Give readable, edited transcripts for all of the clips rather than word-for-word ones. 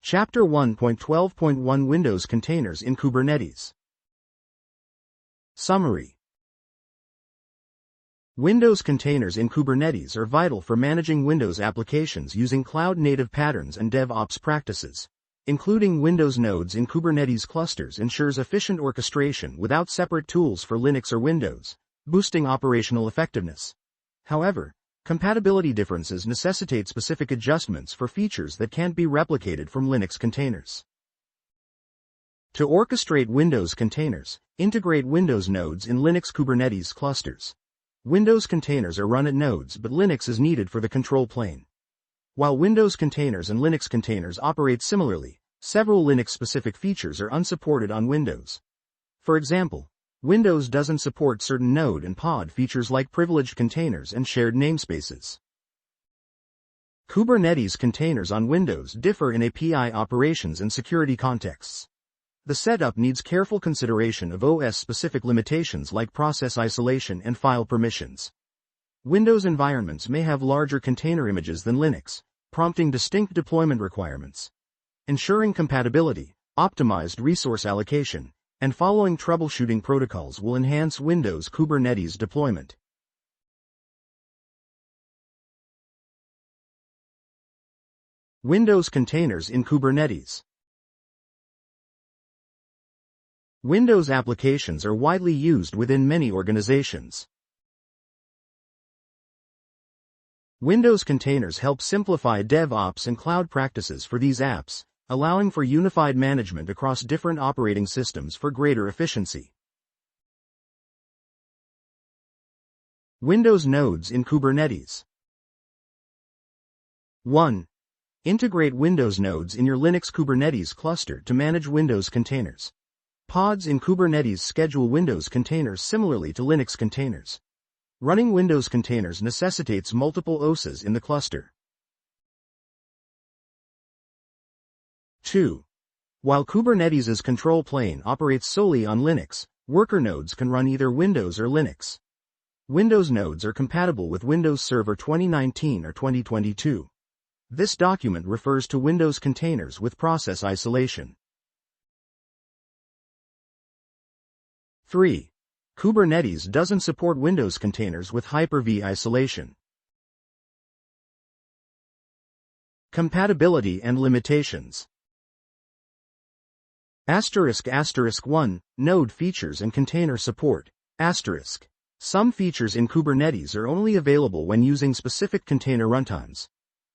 Chapter 1.12.1 Windows Containers in Kubernetes. Summary. Windows containers in Kubernetes are vital for managing Windows applications using cloud-native patterns and DevOps practices. Including Windows nodes in Kubernetes clusters ensures efficient orchestration without separate tools for Linux or Windows, boosting operational effectiveness. However, compatibility differences necessitate specific adjustments for features that can't be replicated from Linux containers. To orchestrate Windows containers, integrate Windows nodes in Linux Kubernetes clusters. Windows containers are run at nodes, but Linux is needed for the control plane. While Windows containers and Linux containers operate similarly, several Linux-specific features are unsupported on Windows. For example, Windows doesn't support certain node and pod features like privileged containers and shared namespaces. Kubernetes containers on Windows differ in API operations and security contexts. The setup needs careful consideration of OS-specific limitations like process isolation and file permissions. Windows environments may have larger container images than Linux, prompting distinct deployment requirements. Ensuring compatibility, optimized resource allocation, and following troubleshooting protocols will enhance Windows Kubernetes deployment. Windows containers in Kubernetes. Windows applications are widely used within many organizations. Windows containers help simplify DevOps and cloud practices for these apps, allowing for unified management across different operating systems for greater efficiency. Windows nodes in Kubernetes. 1. Integrate Windows nodes in your Linux Kubernetes cluster to manage Windows containers. Pods in Kubernetes schedule Windows containers similarly to Linux containers. Running Windows containers necessitates multiple OSes in the cluster. 2. While Kubernetes' control plane operates solely on Linux, worker nodes can run either Windows or Linux. Windows nodes are compatible with Windows Server 2019 or 2022. This document refers to Windows containers with process isolation. 3. Kubernetes doesn't support Windows containers with Hyper-V isolation. Compatibility and limitations. ***1 Node features and container support. Some features in Kubernetes are only available when using specific container runtimes.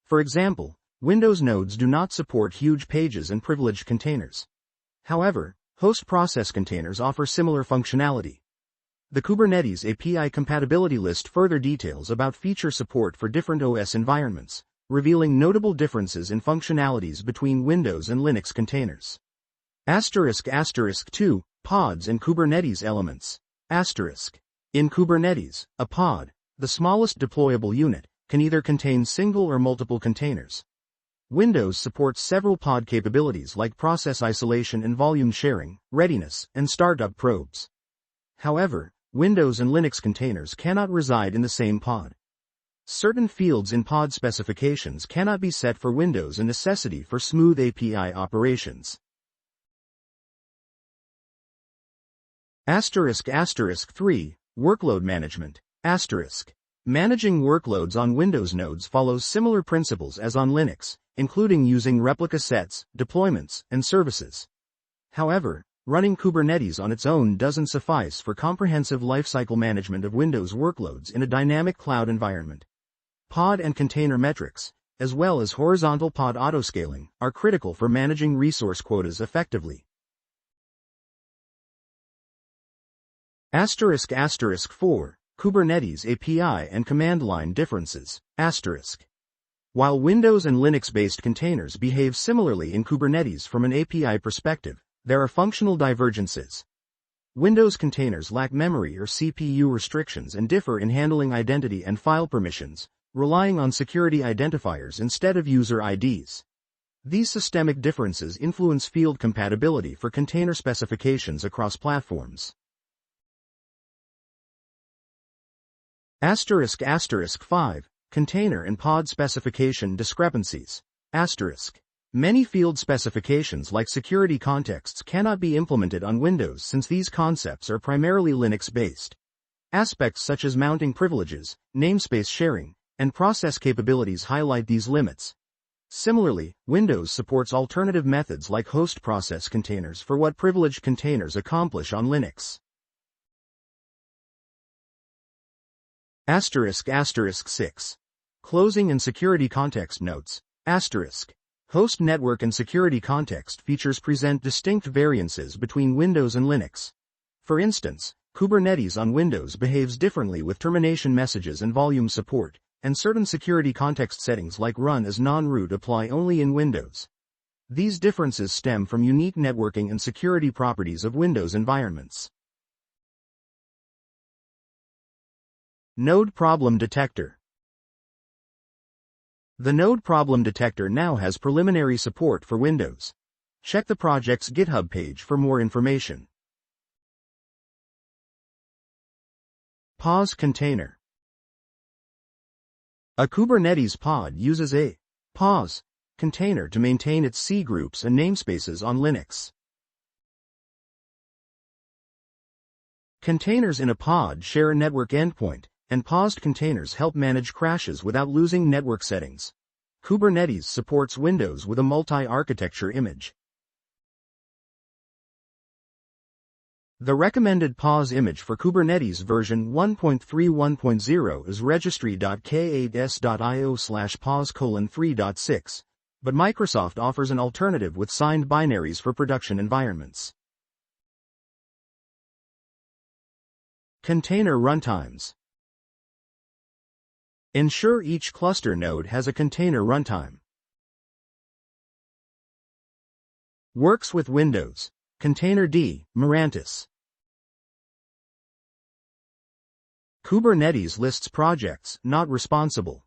For example, Windows nodes do not support huge pages and privileged containers. However, host process containers offer similar functionality. The Kubernetes API compatibility list further details about feature support for different OS environments, revealing notable differences in functionalities between Windows and Linux containers. ***2 Pods and Kubernetes elements. In Kubernetes, a pod, the smallest deployable unit, can either contain single or multiple containers. Windows supports several pod capabilities like process isolation and volume sharing, readiness, and startup probes. However, Windows and Linux containers cannot reside in the same pod. Certain fields in pod specifications cannot be set for Windows, a necessity for smooth API operations. ***3 Workload management. Managing workloads on Windows nodes follows similar principles as on Linux, including using replica sets, deployments, and services. However, running Kubernetes on its own doesn't suffice for comprehensive lifecycle management of Windows workloads in a dynamic cloud environment. Pod and container metrics, as well as horizontal pod autoscaling, are critical for managing resource quotas effectively. ***4 Kubernetes API and command line differences. While Windows and Linux-based containers behave similarly in Kubernetes from an API perspective, there are functional divergences. Windows containers lack memory or CPU restrictions and differ in handling identity and file permissions, relying on security identifiers instead of user IDs. These systemic differences influence field compatibility for container specifications across platforms. ***5 Container and pod specification discrepancies. Many field specifications like security contexts cannot be implemented on Windows since these concepts are primarily Linux-based. Aspects such as mounting privileges, namespace sharing, and process capabilities highlight these limits. Similarly, Windows supports alternative methods like host process containers for what privileged containers accomplish on Linux. **** 6. Closing and security context notes. ***. Host network and security context features present distinct variances between Windows and Linux. For instance, Kubernetes on Windows behaves differently with termination messages and volume support, and certain security context settings like run as non-root apply only in Windows. These differences stem from unique networking and security properties of Windows environments. Node Problem Detector. The Node Problem Detector now has preliminary support for Windows. Check the project's GitHub page for more information. POS Container. A Kubernetes pod uses a POS container to maintain its C groups and namespaces on Linux. Containers in a pod share a network endpoint, and paused containers help manage crashes without losing network settings. Kubernetes supports Windows with a multi-architecture image. The recommended pause image for Kubernetes version 1.31.0 is registry.k8s.io/pause:3.6, but Microsoft offers an alternative with signed binaries for production environments. Container runtimes. Ensure each cluster node has a container runtime. Works with Windows. Containerd, Mirantis. Kubernetes lists projects not responsible.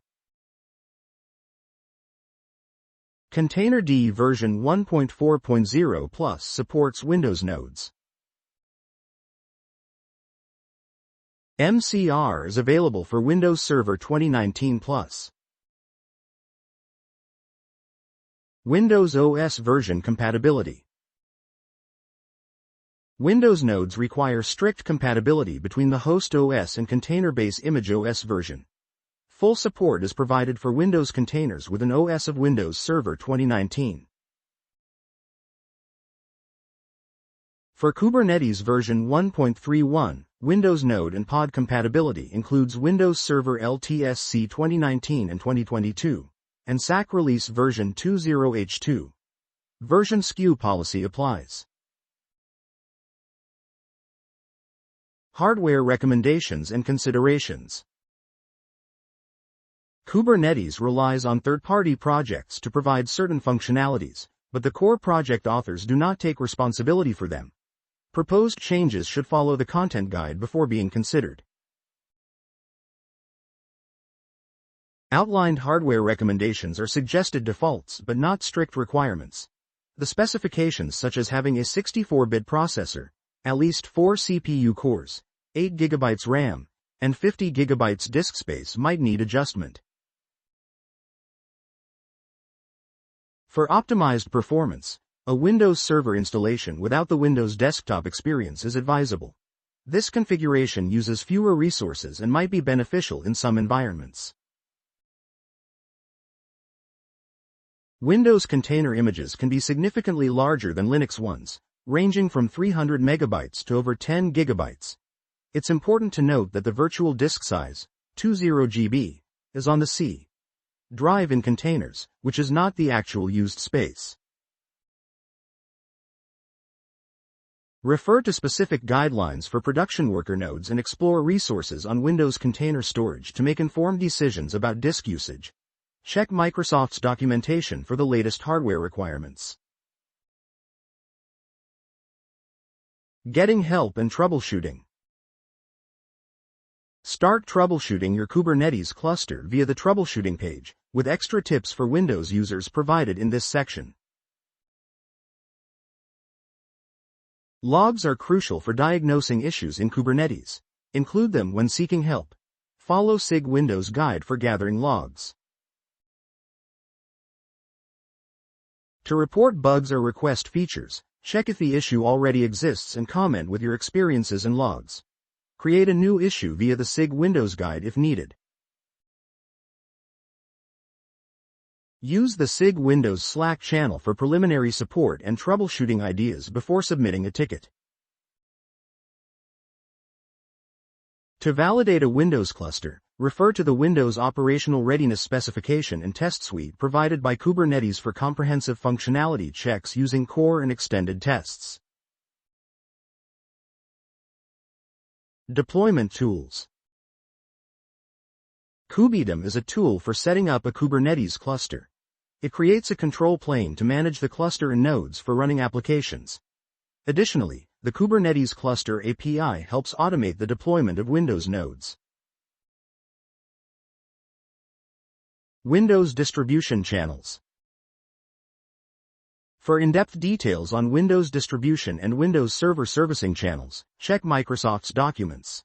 Containerd version 1.4.0 Plus supports Windows nodes. MCR is available for Windows Server 2019 Plus. Windows OS version compatibility. Windows nodes require strict compatibility between the host OS and container-based image OS version. Full support is provided for Windows containers with an OS of Windows Server 2019. For Kubernetes version 1.31, Windows node and pod compatibility includes Windows Server LTSC 2019 and 2022, and SAC release version 20H2. Version SKU policy applies. Hardware recommendations and considerations. Kubernetes relies on third-party projects to provide certain functionalities, but the core project authors do not take responsibility for them. Proposed changes should follow the content guide before being considered. Outlined hardware recommendations are suggested defaults but not strict requirements. The specifications such as having a 64-bit processor, at least 4 CPU cores, 8 GB RAM, and 50 GB disk space might need adjustment. For optimized performance, a Windows Server installation without the Windows desktop experience is advisable. This configuration uses fewer resources and might be beneficial in some environments. Windows container images can be significantly larger than Linux ones, ranging from 300 megabytes to over 10 gigabytes. It's important to note that the virtual disk size, 20 GB, is on the C drive in containers, which is not the actual used space. Refer to specific guidelines for production worker nodes and explore resources on Windows container storage to make informed decisions about disk usage. Check Microsoft's documentation for the latest hardware requirements. Getting help and troubleshooting. Start troubleshooting your Kubernetes cluster via the troubleshooting page, with extra tips for Windows users provided in this section. Logs are crucial for diagnosing issues in Kubernetes. Include them when seeking help. Follow SIG Windows Guide for gathering logs. To report bugs or request features, check if the issue already exists and comment with your experiences and logs. Create a new issue via the SIG Windows Guide if needed. Use the SIG Windows Slack channel for preliminary support and troubleshooting ideas before submitting a ticket. To validate a Windows cluster, refer to the Windows Operational Readiness Specification and Test Suite provided by Kubernetes for comprehensive functionality checks using core and extended tests. Deployment Tools. Kubedem is a tool for setting up a Kubernetes cluster. It creates a control plane to manage the cluster and nodes for running applications. Additionally, the Kubernetes Cluster API helps automate the deployment of Windows nodes. Windows Distribution Channels. For in-depth details on Windows distribution and Windows Server servicing channels, check Microsoft's documents.